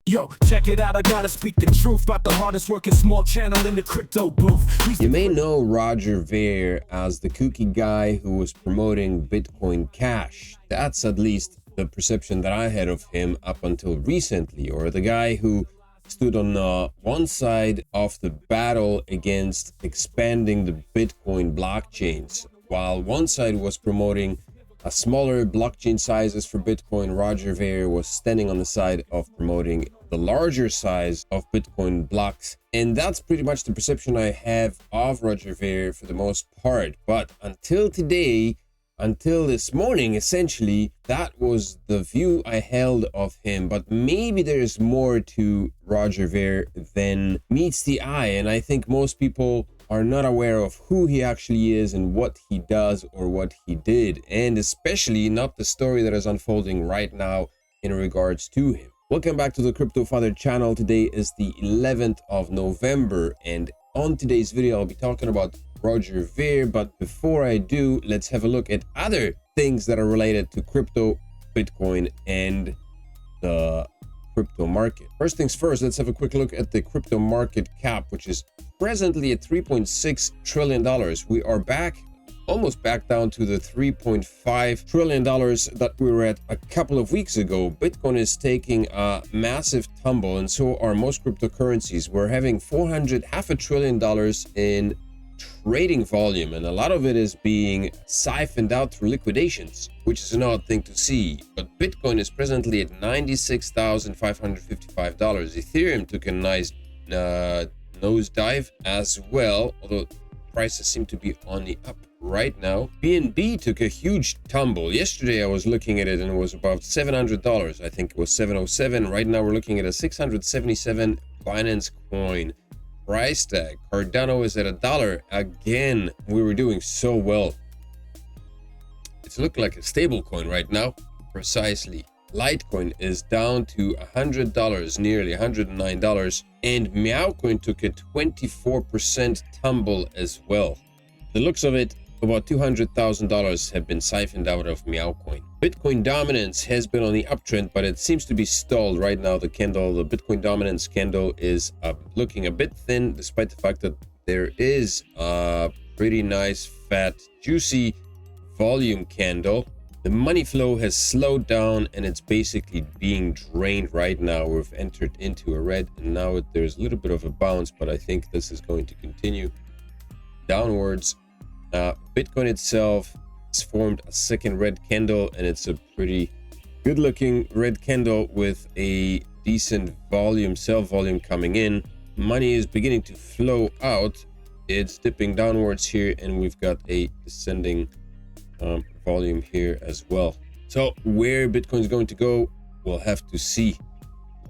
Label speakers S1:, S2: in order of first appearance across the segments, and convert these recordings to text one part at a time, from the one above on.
S1: Yo, check it out, I gotta speak the truth about the hardest working small channel in the crypto booth.
S2: You may know Roger Ver as the kooky guy who was promoting Bitcoin Cash. That's at least the perception that I had of him up until recently, or the guy who stood on one side of the battle against expanding the Bitcoin blockchains, while one side was promoting smaller blockchain sizes for Bitcoin. Roger Ver was standing on the side of promoting the larger size of Bitcoin blocks. And that's pretty much the perception I have of Roger Ver for the most part. But until today, until this morning, essentially, that was the view I held of him. But maybe there's more to Roger Ver than meets the eye. And I think most people are not aware of who he actually is and what he does or what he did, and especially not the story that is unfolding right now in regards to him. Welcome back to the Crypto Father channel. Today is the 11th of November, and on today's video I'll be talking about Roger Ver. But before I do, let's have a look at other things that are related to crypto, Bitcoin, and the crypto market. First things first, let's have a quick look at the crypto market cap, which is presently at $3.6 trillion. We are back, almost back down to the $3.5 trillion that we were at a couple of weeks ago. Bitcoin is taking a massive tumble, and so are most cryptocurrencies. We're having half a trillion dollars in trading volume, and a lot of it is being siphoned out through liquidations, which is an odd thing to see. But Bitcoin is presently at $96,555. Ethereum took a nice nosedive as well, although prices seem to be on the up right now. BNB took a huge tumble. Yesterday I was looking at it and it was about $700. I think it was 707. Right now we're looking at a 677 Binance coin price tag. Cardano is at $1 again. We were doing so well. It's looking like a stable coin right now. Precisely. Litecoin is down to $100, nearly $109, and Meowcoin took a 24% tumble as well. The looks of it, about $200,000 have been siphoned out of Meowcoin. Bitcoin dominance has been on the uptrend, but it seems to be stalled right now. The Bitcoin dominance candle is looking a bit thin, despite the fact that there is a pretty nice, fat, juicy volume candle. The money flow has slowed down and it's basically being drained right now. We've entered into a red, and now there's a little bit of a bounce, but I think this is going to continue downwards. Bitcoin itself has formed a second red candle, and it's a pretty good looking red candle with a decent volume, sell volume coming in. Money is beginning to flow out. It's dipping downwards here, and we've got a descending volume here as well. So where Bitcoin is going to go, we'll have to see.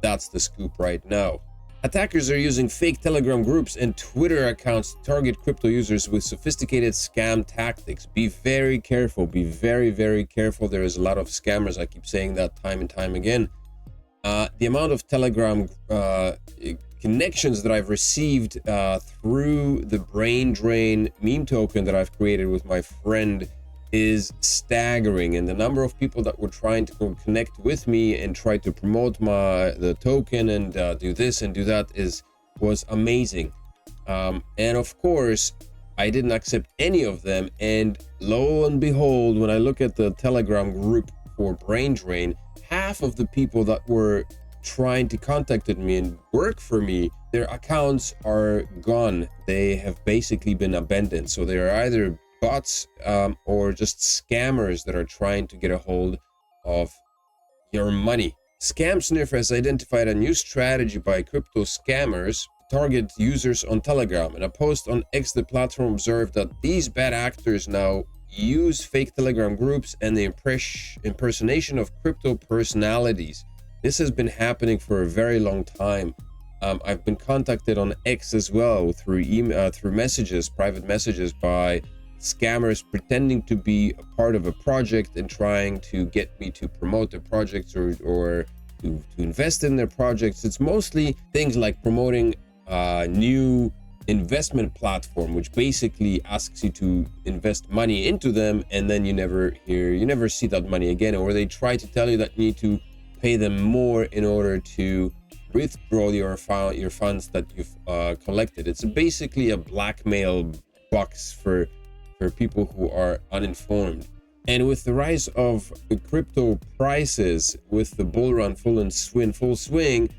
S2: That's the scoop right now. Attackers are using fake Telegram groups and Twitter accounts to target crypto users with sophisticated scam tactics. Be very careful. Be very, very careful. There is a lot of scammers. I keep saying that time and time again. The amount of Telegram connections that I've received through the brain drain meme token that I've created with my friend is staggering, and the number of people that were trying to connect with me and try to promote the token and do this and do that was amazing. And of course I didn't accept any of them, and lo and behold, when I look at the Telegram group for brain drain, half of the people that were trying to contact me and work for me, their accounts are gone. They have basically been abandoned. So they are either bots or just scammers that are trying to get a hold of your money. Scam Sniffer has identified a new strategy by crypto scammers to target users on Telegram. In a post on X, the platform observed that these bad actors now use fake Telegram groups and the impersonation of crypto personalities. This has been happening for a very long time. I've been contacted on X as well through email, through messages, private messages, by scammers pretending to be a part of a project and trying to get me to promote their projects or to invest in their projects. It's mostly things like promoting a new investment platform, which basically asks you to invest money into them, and then you never see that money again, or they try to tell you that you need to pay them more in order to withdraw your funds that you've collected. It's basically a blackmail box for people who are uninformed. And with the rise of the crypto prices, with the bull run full swing,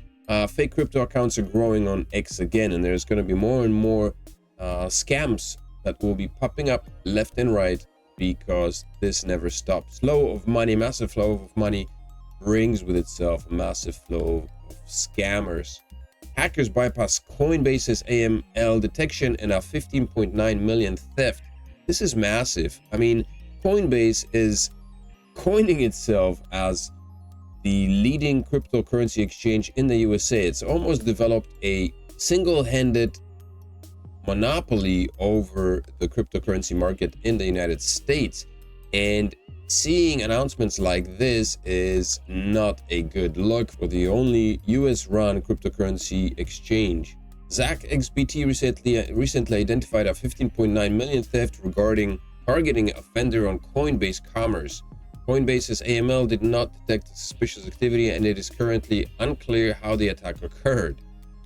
S2: fake crypto accounts are growing on X again, and there's going to be more and more scams that will be popping up left and right, because this never stops. Massive flow of money brings with itself a massive flow of scammers. Hackers bypass Coinbase's AML detection and a 15.9 million theft. This is massive. I mean, Coinbase is coining itself as the leading cryptocurrency exchange in the USA. It's almost developed a single-handed monopoly over the cryptocurrency market in the United States. And seeing announcements like this is not a good look for the only US-run cryptocurrency exchange. ZachXBT recently identified a 15.9 million theft targeting a vendor on Coinbase Commerce. Coinbase's AML did not detect suspicious activity, and it is currently unclear how the attack occurred.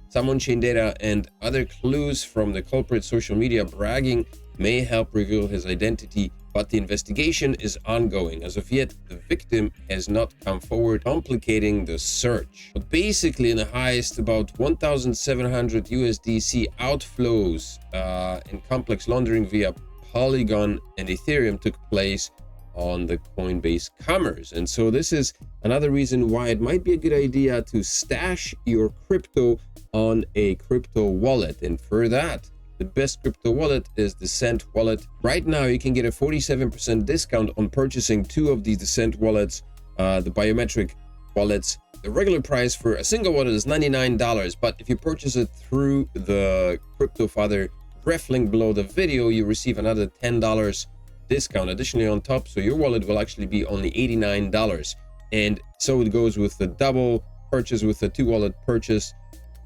S2: Some on-chain data and other clues from the culprit's social media bragging may help reveal his identity, but the investigation is ongoing. As of yet, the victim has not come forward, complicating the search. But basically, in the highest, about 1,700 USDC outflows and complex laundering via Polygon and Ethereum took place on the Coinbase Commerce. And so this is another reason why it might be a good idea to stash your crypto on a crypto wallet. And for that, the best crypto wallet is Descent Wallet. Right now, you can get a 47% discount on purchasing 2 of these Descent wallets, the biometric wallets. The regular price for a single wallet is $99, but if you purchase it through the Crypto Father ref link below the video, you receive another $10 discount additionally on top, so your wallet will actually be only $89. And so it goes with the double purchase, with the 2 wallet purchase.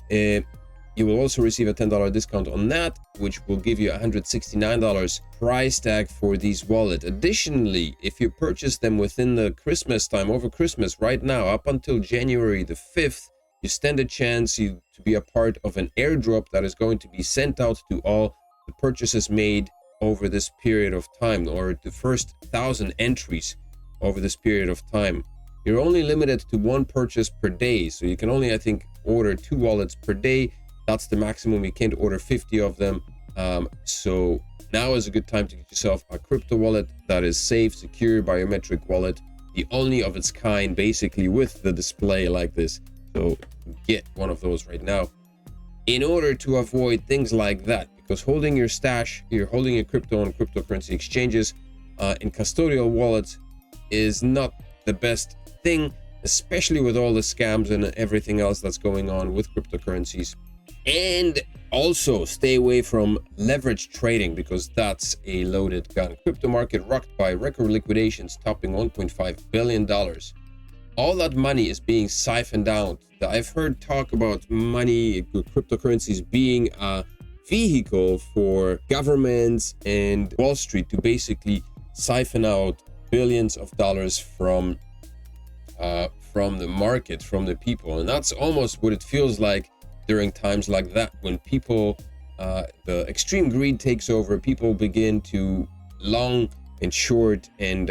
S2: You will also receive a $10 discount on that, which will give you $169 price tag for these wallets. Additionally, if you purchase them within the Christmas time, over Christmas, right now, up until January the 5th, you stand a chance to be a part of an airdrop that is going to be sent out to all the purchases made over this period of time, or the first 1,000 entries over this period of time. You're only limited to 1 purchase per day, so you can only, I think, order 2 wallets per day. That's the maximum. You can't order 50 of them. So now is a good time to get yourself a crypto wallet that is safe, secure, biometric wallet, the only of its kind, basically, with the display like this. So get one of those right now in order to avoid things like that, because holding your stash, you're holding your crypto on cryptocurrency exchanges in custodial wallets is not the best thing, especially with all the scams and everything else that's going on with cryptocurrencies. And also stay away from leverage trading, because that's a loaded gun. Crypto market rocked by record liquidations topping $1.5 billion. All that money is being siphoned out. I've heard talk about money, cryptocurrencies being a vehicle for governments and Wall Street to basically siphon out billions of dollars from the market, from the people. And that's almost what it feels like during times like that, when people, the extreme greed takes over, people begin to long and short and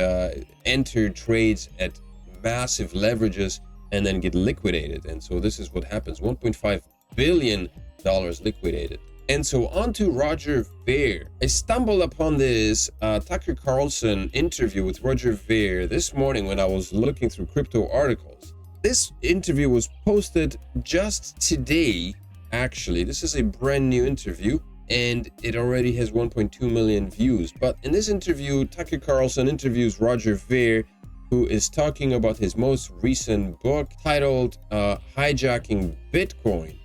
S2: enter trades at massive leverages and then get liquidated. And so this is what happens. $1.5 billion liquidated. And so on to Roger Ver. I stumbled upon this Tucker Carlson interview with Roger Ver this morning when I was looking through crypto articles. This interview was posted just today, actually. This is a brand new interview, and it already has 1.2 million views. But in this interview, Tucker Carlson interviews Roger Ver, who is talking about his most recent book titled Hijacking Bitcoin.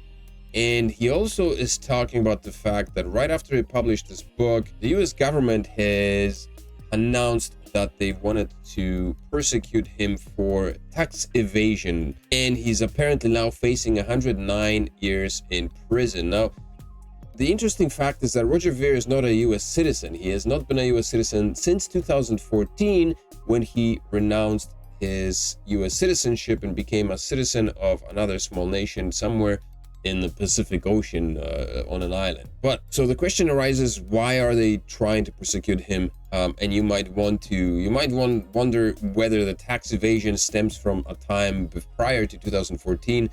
S2: And he also is talking about the fact that right after he published this book, the US government has announced that they wanted to persecute him for tax evasion. And he's apparently now facing 109 years in prison. Now, the interesting fact is that Roger Ver is not a US citizen. He has not been a US citizen since 2014, when he renounced his US citizenship and became a citizen of another small nation somewhere in the Pacific Ocean on an island. But so the question arises, why are they trying to persecute him? And you might wonder whether the tax evasion stems from a time prior to 2014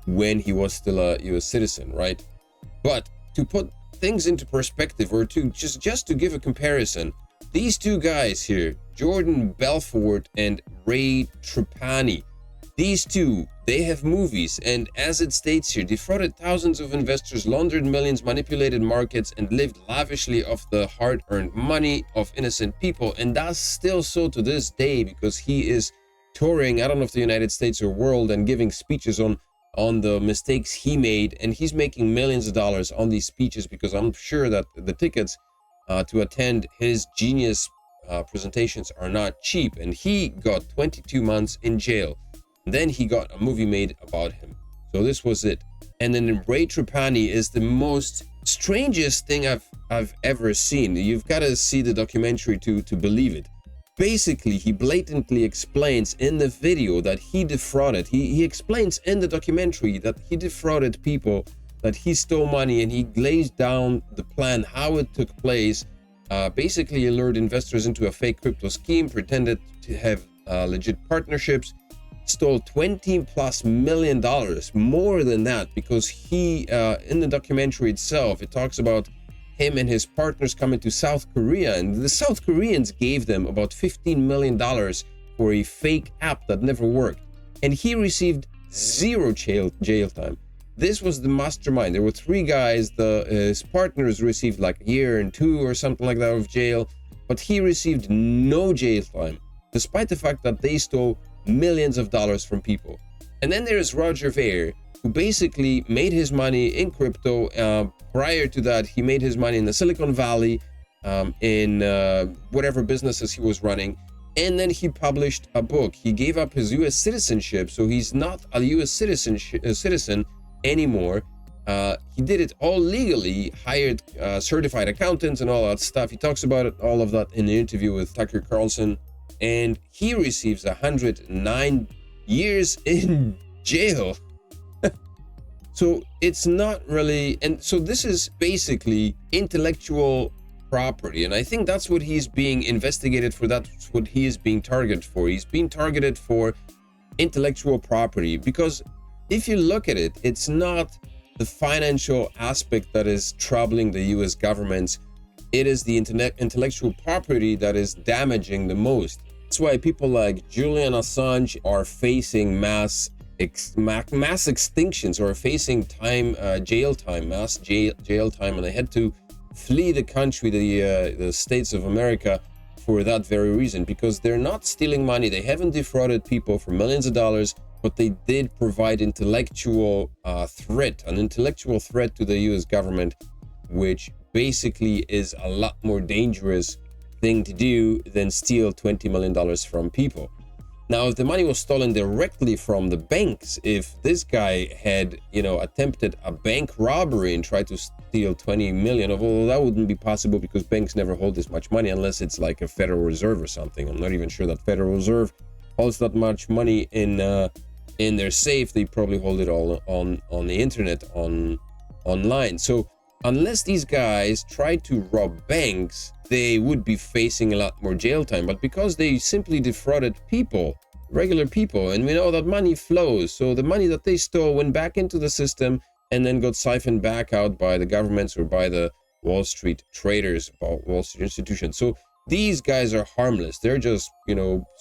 S2: when he was still a US citizen, right? But to put things into perspective, or to just to give a comparison, these two guys here, Jordan Belfort and Ray Trapani, these two, they have movies, and as it states here, defrauded thousands of investors, laundered millions, manipulated markets, and lived lavishly off the hard-earned money of innocent people. And that's still so to this day, because he is touring, I don't know if the United States or world, and giving speeches on the mistakes he made, and he's making millions of dollars on these speeches, because I'm sure that the tickets to attend his genius presentations are not cheap. And he got 22 months in jail. Then he got a movie made about him. So this was it. And then Ray Trapani is the most strangest thing I've ever seen. You've got to see the documentary to believe it. Basically, he blatantly explains in the video that he defrauded. He explains in the documentary that he defrauded people, that he stole money, and he glazed down the plan, how it took place. Basically, he lured investors into a fake crypto scheme, pretended to have legit partnerships, stole $20+ million, more than that, because he in the documentary itself, it talks about him and his partners coming to South Korea, and the South Koreans gave them about $15 million for a fake app that never worked, and he received 0 jail time. This was the mastermind. There were 3 guys. His partners received like a year and 2 or something like that of jail, but he received no jail time, despite the fact that they stole millions of dollars from people. And then there's Roger Ver, who basically made his money in crypto. Prior to that, he made his money in the Silicon Valley, in whatever businesses he was running. And then he published a book. He gave up his US citizenship, so he's not a US citizen anymore. He did it all legally, hired certified accountants and all that stuff. He talks about it, all of that, in the interview with Tucker Carlson. And he receives 109 years in jail. So it's not really, and so this is basically intellectual property, and I think that's what he's being investigated for. That's what he is being targeted for. He's being targeted for intellectual property, because if you look at it, it's not the financial aspect that is troubling the US government. It is the intellectual property that is damaging the most. That's why people like Julian Assange are facing mass extinctions, or facing jail time, mass jail time, and they had to flee the country, the States of America, for that very reason, because they're not stealing money. They haven't defrauded people for millions of dollars, but they did provide intellectual threat, an intellectual threat to the US government, which basically is a lot more dangerous thing to do than steal $20 million from people. Now, if the money was stolen directly from the banks, if this guy had, attempted a bank robbery and tried to steal 20 million, although that wouldn't be possible because banks never hold this much money unless it's like a Federal Reserve or something. I'm not even sure that Federal Reserve holds that much money in their safe. They probably hold it all on the internet, online. So unless these guys tried to rob banks, they would be facing a lot more jail time. But because they simply defrauded people, regular people, and we know that money flows, so the money that they stole went back into the system and then got siphoned back out by the governments or by the Wall Street traders, Wall Street institutions. So these guys are harmless. They're just,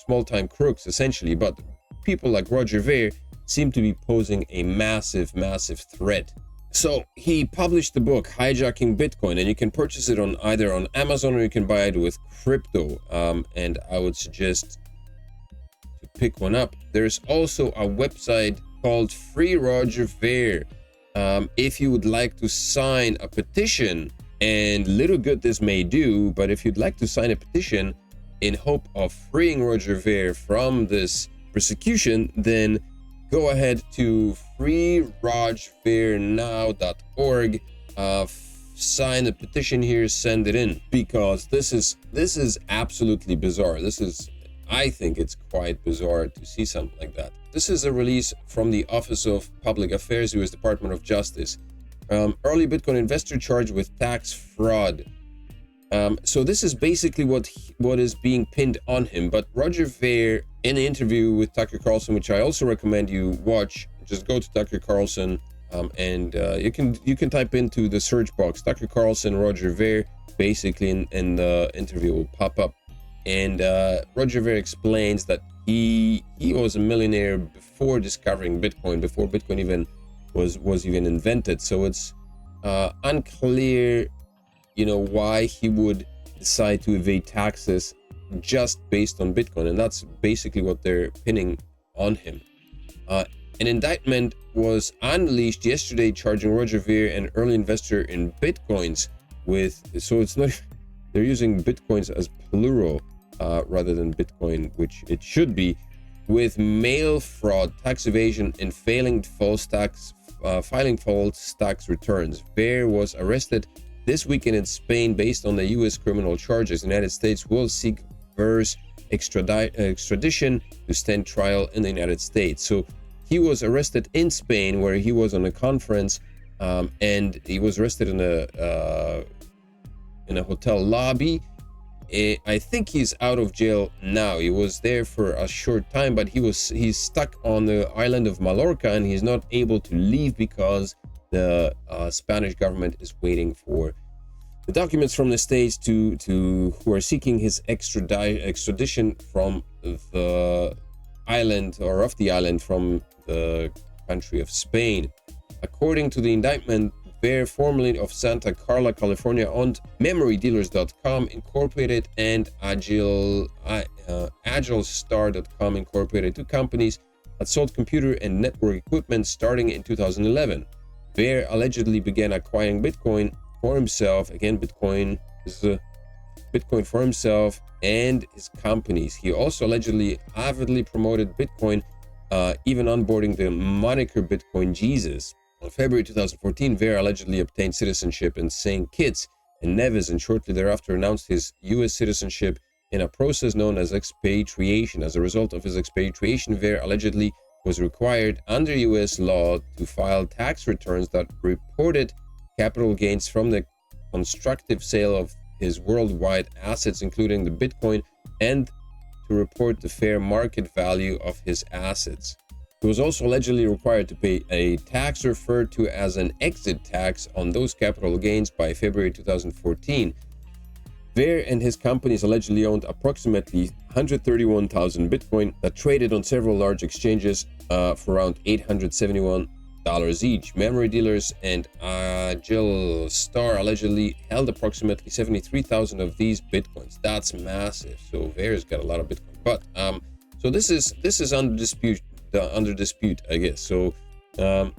S2: small-time crooks, essentially. But people like Roger Ver seem to be posing a massive, massive threat. So he published the book Hijacking Bitcoin, and you can purchase it either on Amazon or you can buy it with crypto. And I would suggest to pick one up. There's also a website called Free Roger Ver. If you would like to sign a petition, and little good this may do, but if you'd like to sign a petition in hope of freeing Roger Ver from this persecution, then go ahead to freerogvernow.org, sign the petition here, send it in, because this is absolutely bizarre. This is I think it's quite bizarre to see something like that. This is a release from the Office of Public Affairs, U.S. Department of Justice. Early Bitcoin investor charged with tax fraud. So this is basically what is being pinned on him. But Roger Ver, in an interview with Tucker Carlson, which I also recommend you watch, just go to Tucker Carlson, and you can type into the search box Tucker Carlson, Roger Ver, basically, in the interview will pop up. And Roger Ver explains that he was a millionaire before discovering Bitcoin, before Bitcoin even was even invented. So it's unclear, why he would decide to evade taxes just based on Bitcoin, and that's basically what they're pinning on him. An indictment was unleashed yesterday charging Roger Ver, an early investor in Bitcoins, so it's not, they're using Bitcoins as plural rather than Bitcoin, which it should be, with mail fraud, tax evasion, and filing false tax returns. Ver was arrested this weekend in Spain based on the U.S. criminal charges. The United States will seek Ver's extradition to stand trial in the United States. So he was arrested in Spain, where he was on a conference, and he was arrested in a hotel lobby. I think he's out of jail now. He was there for a short time, but he's stuck on the island of Mallorca, and he's not able to leave because the Spanish government is waiting for the documents from the States who are seeking his extradition from the island, or of the island, from the country of Spain. According to the indictment, Ver, formerly of Santa Carla, California, owned MemoryDealers.com Incorporated and AgileStar.com Incorporated, two companies that sold computer and network equipment starting in 2011. Ver allegedly began acquiring Bitcoin for himself. Again, Bitcoin is Bitcoin for himself and his companies. He also allegedly avidly promoted Bitcoin, even onboarding the moniker Bitcoin Jesus. On February 2014, Ver allegedly obtained citizenship in St. Kitts and Nevis, and shortly thereafter announced his U.S. citizenship in a process known as expatriation. As a result of his expatriation, Ver allegedly was required under U.S. law to file tax returns that reported capital gains from the constructive sale of his worldwide assets, including the Bitcoin, and to report the fair market value of his assets. He was also allegedly required to pay a tax referred to as an exit tax on those capital gains by February 2014. Ver and his companies allegedly owned approximately 131,000 Bitcoin that traded on several large exchanges for around $871 each. Memory Dealers and AgileStar allegedly held approximately 73,000 of these Bitcoins. That's massive. So Ver's got a lot of Bitcoin. But so this is under dispute, I guess. So the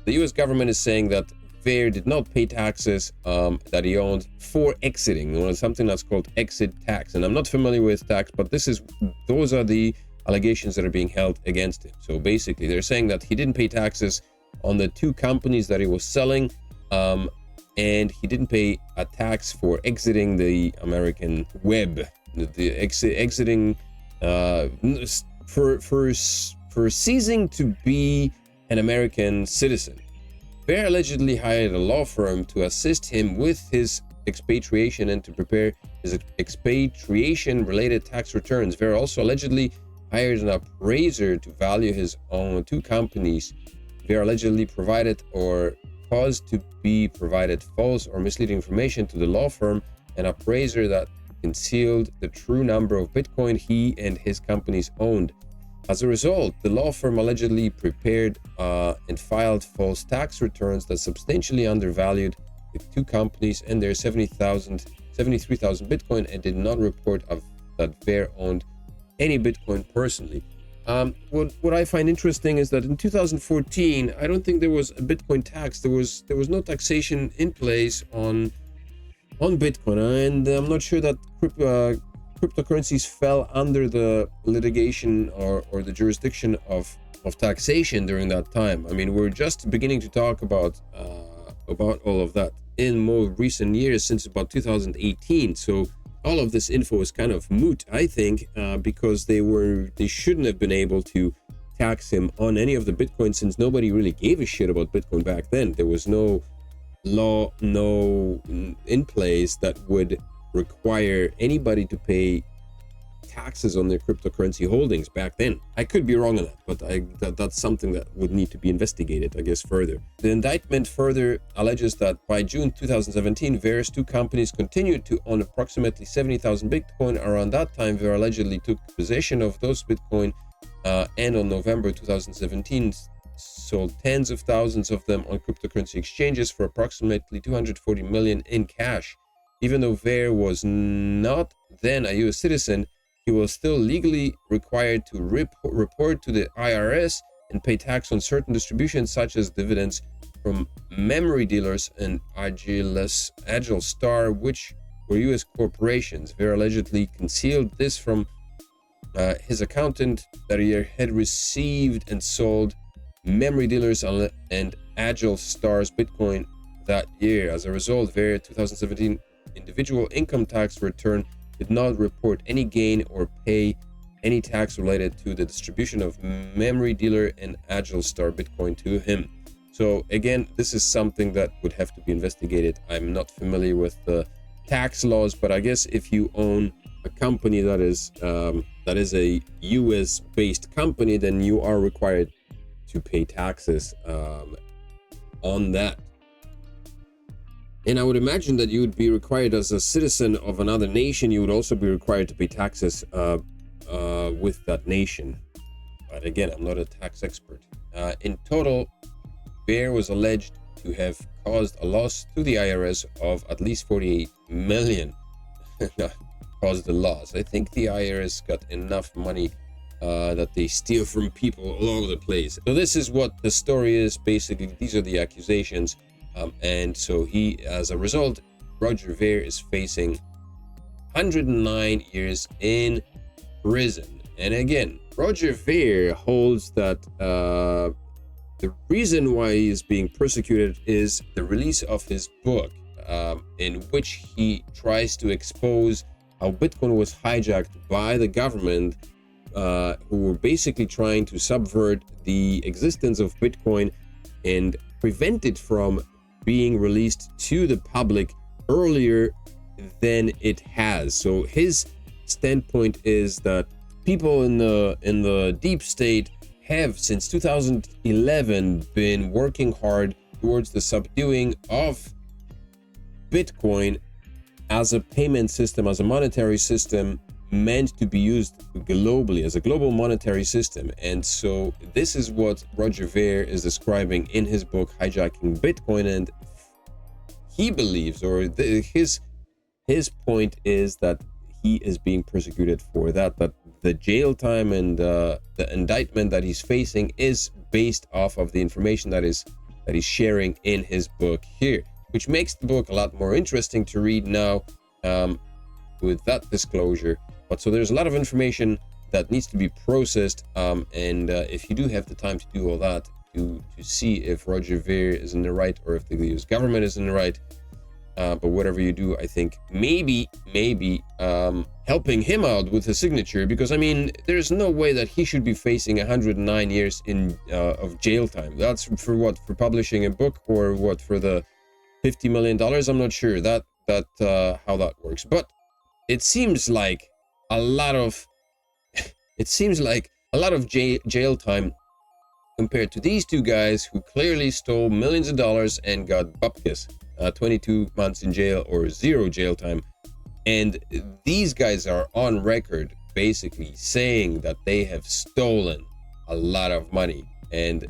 S2: U.S. government is saying that Ver did not pay taxes that he owned for exiting, something that's called exit tax. And I'm not familiar with tax, but those are the allegations that are being held against him. So basically, they're saying that he didn't pay taxes on the two companies that he was selling, and he didn't pay a tax for exiting the American web, exiting for ceasing to be an American citizen. Ver allegedly hired a law firm to assist him with his expatriation and to prepare his expatriation-related tax returns. Ver also allegedly hired an appraiser to value his own two companies. Ver allegedly provided or caused to be provided false or misleading information to the law firm, an appraiser that concealed the true number of Bitcoin he and his companies owned. As a result, the law firm allegedly prepared and filed false tax returns that substantially undervalued the two companies and their 73,000 Bitcoin, and did not report that Ver owned any Bitcoin personally. What I find interesting is that in 2014, I don't think there was a Bitcoin tax. There was no taxation in place on Bitcoin, and I'm not sure that cryptocurrencies fell under the litigation or the jurisdiction of taxation during that time. I mean, we're just beginning to talk about all of that in more recent years, since about 2018. So all of this info is kind of moot, I think, because they shouldn't have been able to tax him on any of the Bitcoin, since nobody really gave a shit about Bitcoin back then. There was no law in place that would require anybody to pay taxes on their cryptocurrency holdings back then. I could be wrong on that, but that's something that would need to be investigated, I guess, further. The indictment further alleges that by June 2017, various two companies continued to own approximately 70,000 Bitcoin. Around that time, they allegedly took possession of those Bitcoin, and on November 2017, sold tens of thousands of them on cryptocurrency exchanges for approximately 240 million in cash. Even though Ver was not then a US citizen, he was still legally required to report to the IRS and pay tax on certain distributions, such as dividends from memory dealers and Agile Star, which were US corporations. Ver allegedly concealed this from his accountant, that he had received and sold memory dealers and Agile Star's Bitcoin that year. As a result, Ver 2017 individual income tax return did not report any gain or pay any tax related to the distribution of memory dealer and Agile Star Bitcoin to him. So again, this is something that would have to be investigated. I'm not familiar with the tax laws, but I guess if you own a company that is a US based company, then you are required to pay taxes on that. And I would imagine that you would be required, as a citizen of another nation, you would also be required to pay taxes with that nation. But again, I'm not a tax expert. In total, Bear was alleged to have caused a loss to the IRS of at least 48 million. Caused a loss. I think the IRS got enough money that they steal from people all over the place. So this is what the story is. Basically, these are the accusations. And so he, as a result, Roger Ver is facing 109 years in prison. And again, Roger Ver holds that the reason why he is being persecuted is the release of his book, in which he tries to expose how Bitcoin was hijacked by the government, who were basically trying to subvert the existence of Bitcoin and prevent it from being released to the public earlier than it has. So his standpoint is that people in the deep state have since 2011 been working hard towards the subduing of Bitcoin as a payment system, as a monetary system meant to be used globally, as a global monetary system. And so this is what Roger Ver is describing in his book Hijacking Bitcoin, and he believes, or his point is that he is being persecuted for that the jail time and the indictment that he's facing is based off of the information that he's sharing in his book here, which makes the book a lot more interesting to read now, with that disclosure. But so there's a lot of information that needs to be processed, and if you do have the time to do all that, to see if Roger Ver is in the right or if the US government is in the right, but whatever you do, I think maybe helping him out with his signature, because I mean, there's no way that he should be facing 109 years of jail time. That's for what? For publishing a book, or what? For the $50 million? I'm not sure that how that works, but it seems like a lot of jail time compared to these two guys who clearly stole millions of dollars and got bupkis, 22 months in jail or 0 jail time. And these guys are on record basically saying that they have stolen a lot of money. And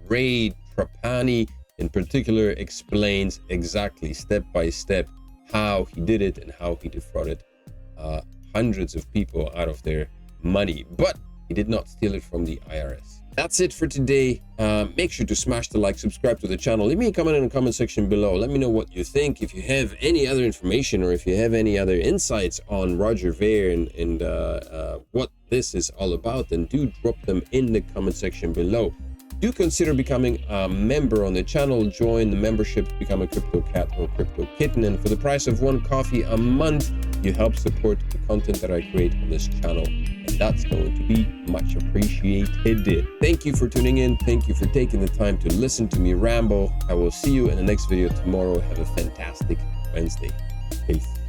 S2: Ray Trapani in particular explains exactly step by step how he did it and how he defrauded hundreds of people out of their money, but he did not steal it from the IRS. That's it for today. Make sure to smash the like, subscribe to the channel. Leave me a comment in the comment section below. Let me know what you think. If you have any other information, or if you have any other insights on Roger Ver and what this is all about, then do drop them in the comment section below. Do consider becoming a member on the channel. Join the membership to become a crypto cat or crypto kitten, and for the price of 1 coffee a month, you help support the content that I create on this channel, and that's going to be much appreciated. Thank you for tuning in. Thank you for taking the time to listen to me ramble. I will see you in the next video tomorrow. Have a fantastic Wednesday. Peace.